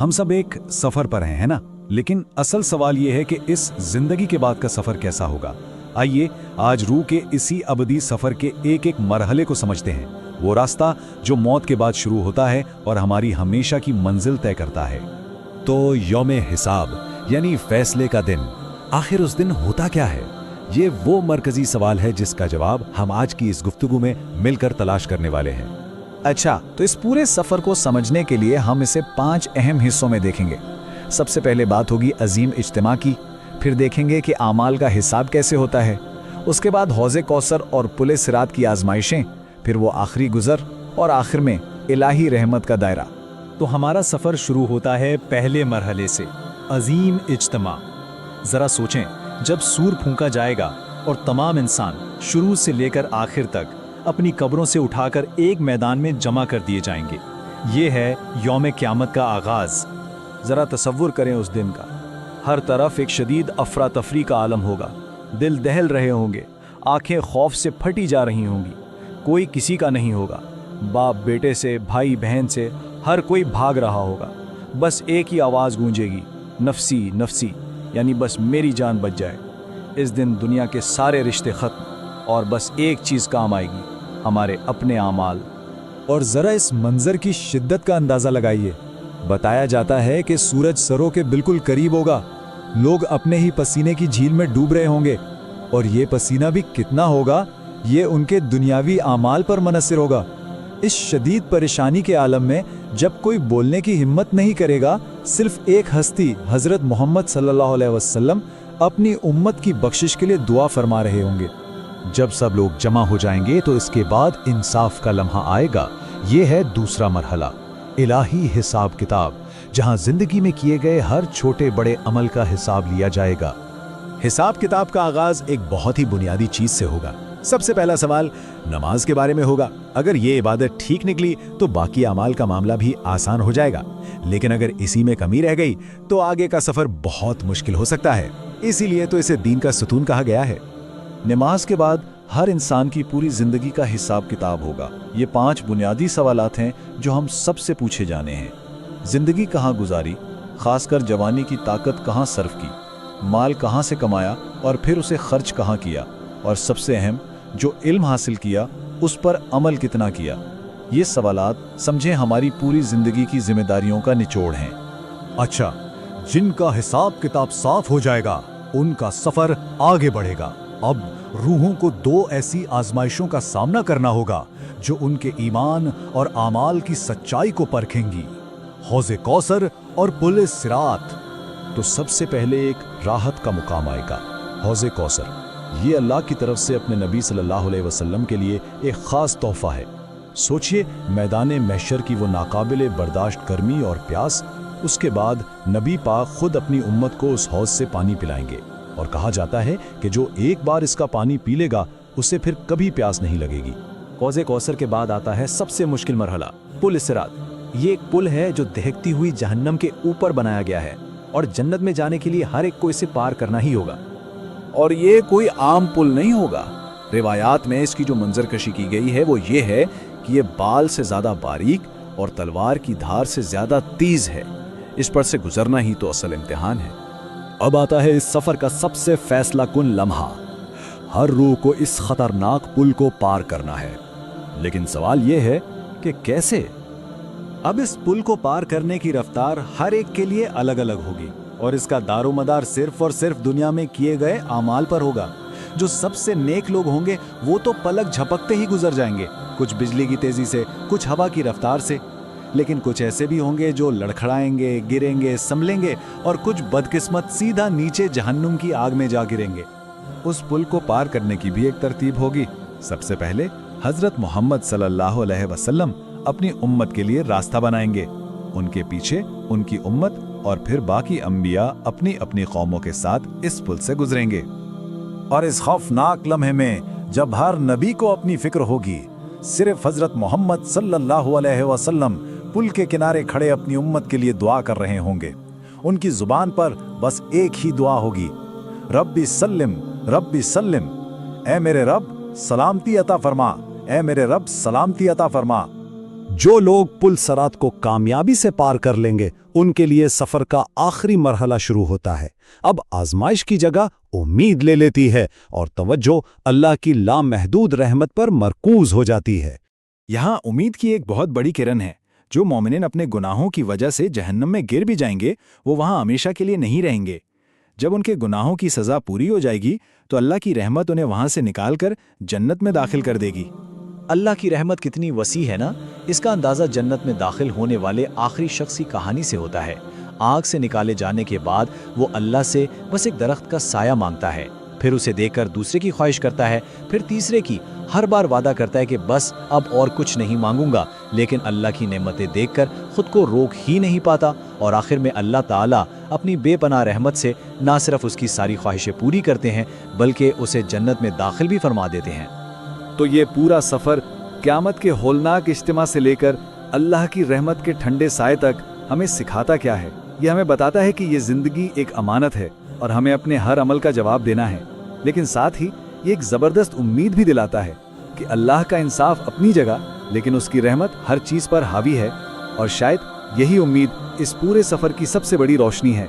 हम सब एक सफर पर हैं, है ना? लेकिन असल सवाल ये है कि इस जिंदगी के बाद का सफर कैसा होगा। आइए आज रूह के इसी अबदी सफर के एक एक मरहले को समझते हैं, वो रास्ता जो मौत के बाद शुरू होता है और हमारी हमेशा की मंजिल तय करता है। तो यौमे हिसाब यानी फैसले का दिन, आखिर उस दिन होता क्या है? ये वो मरकजी सवाल है जिसका जवाब हम आज की इस गुफ्तगू में मिलकर तलाश करने वाले हैं। अच्छा, तो इस पूरे सफर को समझने के लिए हम इसे 5 अहम हिस्सों में देखेंगे। सबसे पहले बात होगी अजीम इज्तिमा की, फिर देखेंगे कि आमाल का हिसाब कैसे होता है, उसके बाद हौज़े कौसर और पुले सिरात की आजमाइशें, फिर वो आखिरी गुजर और आखिर में इलाही रहमत का दायरा। तो हमारा सफर शुरू होता है पहले मरहले से, अजीम इज्तिमा। जरा सोचें, जब सूर फूंका जाएगा और तमाम इंसान शुरू से लेकर आखिर तक अपनी कब्रों से उठाकर एक मैदान में जमा कर दिए जाएंगे। ये है यौम क़यामत का आगाज। जरा तसव्वुर करें उस दिन का। हर तरफ एक शदीद अफरा तफरी का आलम होगा, दिल दहल रहे होंगे, आंखें खौफ से फटी जा रही होंगी, कोई किसी का नहीं होगा, बाप बेटे से, भाई बहन से, हर कोई भाग रहा होगा। बस एक ही आवाज़ गूंजेगी, नफसी नफसी, यानी बस मेरी जान बच जाए। इस दिन दुनिया के सारे रिश्ते ख़त्म और बस एक चीज़ काम आएगी, हमारे अपने आमाल। और ज़रा इस मंजर की शिद्दत का अंदाज़ा लगाइए। बताया जाता है कि सूरज सरों के बिल्कुल करीब होगा, लोग अपने ही पसीने की झील में डूब रहे होंगे, और ये पसीना भी कितना होगा ये उनके दुनियावी आमाल पर मुनहसिर होगा। इस शदीद परेशानी के आलम में जब कोई बोलने की हिम्मत नहीं करेगा, सिर्फ एक हस्ती हज़रत मोहम्मद सल्लल्लाहु अलैहि वसल्लम अपनी उम्मत की बख्शिश के लिए दुआ फरमा रहे होंगे। जब सब लोग जमा हो जाएंगे तो इसके बाद इंसाफ का लम्हा आएगा। ये है दूसरा मरहला, इलाही हिसाब किताब, जहां जिंदगी में किए गए हर छोटे बड़े अमल का हिसाब लिया जाएगा। हिसाब किताब का आगाज एक बहुत ही बुनियादी चीज से होगा। सबसे पहला सवाल नमाज के बारे में होगा। अगर ये इबादत ठीक निकली तो बाकी अमाल का मामला भी आसान हो जाएगा, लेकिन अगर इसी में कमी रह गई तो आगे का सफर बहुत मुश्किल हो सकता है। इसीलिए तो इसे दीन का सुतून कहा गया है। नमाज के बाद हर इंसान की पूरी जिंदगी का हिसाब किताब होगा। ये 5 बुनियादी सवालात हैं जो हम सबसे पूछे जाने हैं। जिंदगी कहाँ गुजारी, खासकर जवानी की ताकत कहाँ सर्फ की, माल कहाँ से कमाया और फिर उसे खर्च कहाँ किया, और सबसे अहम जो इल्म हासिल किया उस पर अमल कितना किया। ये सवालात समझें हमारी पूरी जिंदगी की जिम्मेदारियों का निचोड़ हैं। अच्छा, जिनका हिसाब किताब साफ हो जाएगा उनका सफर आगे बढ़ेगा। अब रूहों को 2 ऐसी आजमाइशों का सामना करना होगा जो उनके ईमान और आमाल की सच्चाई को परखेंगी, हौज़े कौसर और पुले सिरात। तो सबसे पहले एक राहत का मुकाम आएगा, हौज़े कौसर। ये अल्लाह की तरफ से अपने नबी सल्लल्लाहु अलैहि वसल्लम के लिए एक ख़ास तोहफ़ा है। सोचिए, मैदान महशर की वो नाकाबिले बर्दाश्त गर्मी और प्यास। उसके बाद नबी पाक खुद अपनी उम्मत को उस हौज़ से पानी पिलाएंगे, और कहा जाता है कि जो एक बार इसका पानी पी लेगा उसे फिर कभी प्यास नहीं लगेगी। हौज़े कौसर के बाद आता है सबसे मुश्किल मरहला, पुल सिरात। ये एक पुल है जो दहकती हुई जहन्नम के ऊपर बनाया गया है, और जन्नत में जाने के लिए हर एक को इसे पार करना ही होगा। और ये कोई आम पुल नहीं होगा। रिवायात में इसकी जो मंजरकशी की गई है वो ये है कि ये बाल से ज़्यादा बारीक और तलवार की धार से ज़्यादा तेज है। इस पर से गुजरना ही तो असल इम्तिहान है। अब आता है इस सफर का सबसे फैसला कुन लम्हा। हर रूह को इस खतरनाक पुल को पार करना है, लेकिन सवाल यह है कि कैसे। अब इस पुल को पार करने की रफ्तार हर एक के लिए अलग अलग होगी, और इसका दारोमदार सिर्फ और सिर्फ दुनिया में किए गए आमाल पर होगा। जो सबसे नेक लोग होंगे वो तो पलक झपकते ही गुजर जाएंगे, कुछ बिजली की तेजी से, कुछ हवा की रफ्तार से। लेकिन कुछ ऐसे भी होंगे जो लड़खड़ाएंगे, गिरेंगे, संभलेंगे, और कुछ बदकिस्मत सीधा नीचे जहन्नुम की आग में जा गिरेंगे। उस पुल को पार करने की भी एक तरतीब होगी। सबसे पहले हजरत मोहम्मद सल्लल्लाहु अलैहि वसल्लम अपनी उम्मत के लिए रास्ता बनाएंगे, उनके पीछे उनकी उम्मत, और फिर बाकी अंबिया अपनी अपनी कौमों के साथ इस पुल से गुजरेंगे। और इस खौफनाक लम्हे में जब हर नबी को अपनी फिक्र होगी, सिर्फ हजरत मोहम्मद सल्लल्लाहु अलैहि वसल्लम पुल के किनारे खड़े अपनी उम्मत के लिए दुआ कर रहे होंगे। उनकी जुबान पर बस एक ही दुआ होगी, रब्बी सल्लिम रब्बी सल्लिम, ऐ मेरे रब सलामती अता फरमा, ऐ मेरे रब सलामती अता फरमा। जो लोग पुल सरात को कामयाबी से पार कर लेंगे उनके लिए सफर का आखिरी मरहला शुरू होता है। अब आजमाइश की जगह उम्मीद ले लेती है और तवज्जो अल्लाह की लामहदूद रहमत पर मरकूज हो जाती है। यहाँ उम्मीद की एक बहुत बड़ी किरण है। जो मोमिन अपने गुनाहों की वजह से जहन्नम में गिर भी जाएंगे, वो वहाँ हमेशा के लिए नहीं रहेंगे। जब उनके गुनाहों की सज़ा पूरी हो जाएगी तो अल्लाह की रहमत उन्हें वहाँ से निकालकर जन्नत में दाखिल कर देगी। अल्लाह की रहमत कितनी वसी है ना, इसका अंदाज़ा जन्नत में दाखिल होने वाले आखिरी शख्स की कहानी से होता है। आग से निकाले जाने के बाद वो अल्लाह से बस एक दरख्त का साया मांगता है, फिर उसे देखकर दूसरे की ख्वाहिश करता है, फिर तीसरे की। हर बार वादा करता है कि बस अब और कुछ नहीं मांगूंगा, लेकिन अल्लाह की नेमतें देखकर खुद को रोक ही नहीं पाता और आखिर में अल्लाह ताला अपनी बेपनाह रहमत से ना सिर्फ उसकी सारी ख्वाहिशें पूरी करते हैं बल्कि उसे जन्नत में दाखिल भी फरमा देते हैं। तो ये पूरा सफ़र क़यामत के होलनाक इज्तिमा से लेकर अल्लाह की रहमत के ठंडे साए तक हमें सिखाता क्या है? ये हमें बताता है कि ये ज़िंदगी एक अमानत है और हमें अपने हर अमल का जवाब देना है, लेकिन साथ ही ये एक ज़बरदस्त उम्मीद भी दिलाता है कि अल्लाह का इंसाफ अपनी जगह, लेकिन उसकी रहमत हर चीज़ पर हावी है। और शायद यही उम्मीद इस पूरे सफ़र की सबसे बड़ी रोशनी है।